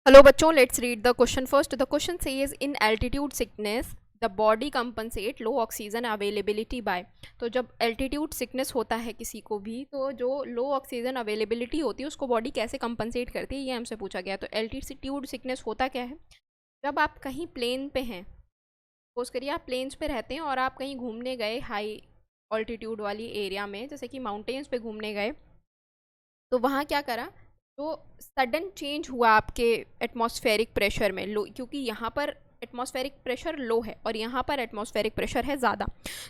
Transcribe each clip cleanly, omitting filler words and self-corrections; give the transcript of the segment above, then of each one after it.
Hello बच्चों, let's read the question first. The question says in altitude sickness the body compensate low oxygen availability by. तो जब altitude sickness होता है किसी को भी, तो जो लो ऑक्सीजन अवेलेबिलिटी होती है उसको बॉडी कैसे कंपनसेट करती है, ये हमसे पूछा गया. तो एल्टीट्यूड सिकनेस होता क्या है? जब आप कहीं प्लेन पे हैं, सपोज करिए आप प्लेन्स पे रहते हैं और आप कहीं घूमने गए हाई ऑल्टीट्यूड वाली एरिया में, जैसे कि माउंटेन्स पे घूमने गए, तो वहाँ क्या करा, तो सडन चेंज हुआ आपके एटमॉस्फेरिक प्रेशर में लो, क्योंकि यहाँ पर एटमॉस्फेरिक प्रेशर लो है और यहाँ पर एटमॉस्फेरिक प्रेशर है ज़्यादा,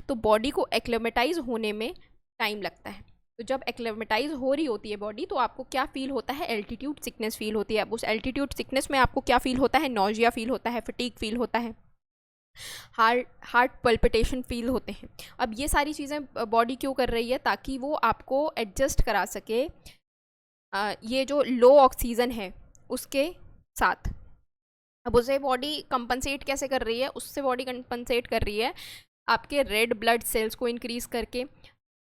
तो बॉडी को एक्लेमेटाइज होने में टाइम लगता है. तो जब एक्लेमेटाइज हो रही होती है बॉडी, तो आपको क्या फील होता है? एल्टीट्यूड सिकनेस फील होती है. अब उस एल्टीट्यूड सिकनेस में आपको क्या फील होता है? नॉजिया फील होता है, फटीग फील होता है, हार्ट पल्पिटेशन फील होते हैं. अब ये सारी चीज़ें बॉडी क्यों कर रही है? ताकि वो आपको एडजस्ट करा सके ये जो लो ऑक्सीजन है उसके साथ. अब उसे बॉडी कंपनसेट कैसे कर रही है? उससे बॉडी कंपनसेट कर रही है आपके रेड ब्लड सेल्स को इंक्रीज़ करके,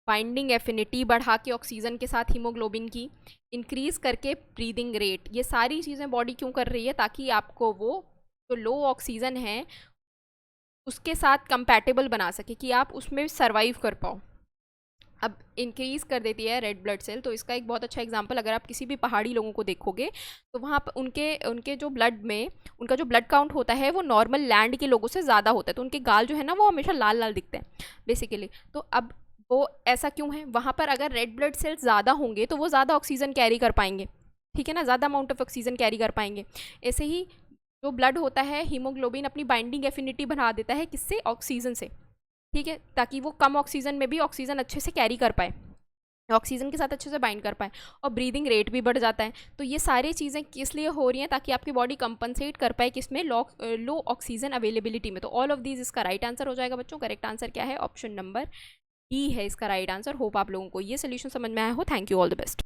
बाइंडिंग एफिनिटी बढ़ा के ऑक्सीजन के साथ हीमोग्लोबिन की, इंक्रीज़ करके ब्रीदिंग रेट. ये सारी चीज़ें बॉडी क्यों कर रही है? ताकि आपको वो जो लो ऑक्सीजन है उसके साथ कंपैटिबल बना सके, कि आप उसमें सर्वाइव कर पाओ. अब इंक्रीज़ कर देती है रेड ब्लड सेल. तो इसका एक बहुत अच्छा एग्जांपल, अगर आप किसी भी पहाड़ी लोगों को देखोगे तो वहाँ पर उनके उनके जो ब्लड में उनका जो ब्लड काउंट होता है वो नॉर्मल लैंड के लोगों से ज़्यादा होता है. तो उनके गाल जो है ना वो हमेशा लाल लाल दिखते हैं बेसिकली. तो अब वो ऐसा क्यों है? वहाँ पर अगर रेड ब्लड सेल्स ज़्यादा होंगे तो वो ज़्यादा ऑक्सीजन कैरी कर पाएंगे, ठीक है ना, ज़्यादा अमाउंट ऑफ ऑक्सीजन कैरी कर पाएंगे. ऐसे ही जो ब्लड होता है, हीमोग्लोबिन अपनी बाइंडिंग एफिनिटी बना देता है, किससे? ऑक्सीजन से, ठीक है, ताकि वो कम ऑक्सीजन में भी ऑक्सीजन अच्छे से कैरी कर पाए, ऑक्सीजन के साथ अच्छे से बाइंड कर पाए. और ब्रीदिंग रेट भी बढ़ जाता है. तो ये सारी चीज़ें किस लिए हो रही हैं? ताकि आपकी बॉडी कंपनसेट कर पाए किसमें? लो ऑक्सीजन अवेलेबिलिटी में. तो ऑल ऑफ दीज इसका राइट आंसर हो जाएगा बच्चों. करेक्ट आंसर क्या है? ऑप्शन नंबर डी है इसका राइट आंसर. होप आप लोगों को ये सोल्यूशन समझ में आया हो. Thank you, all the best.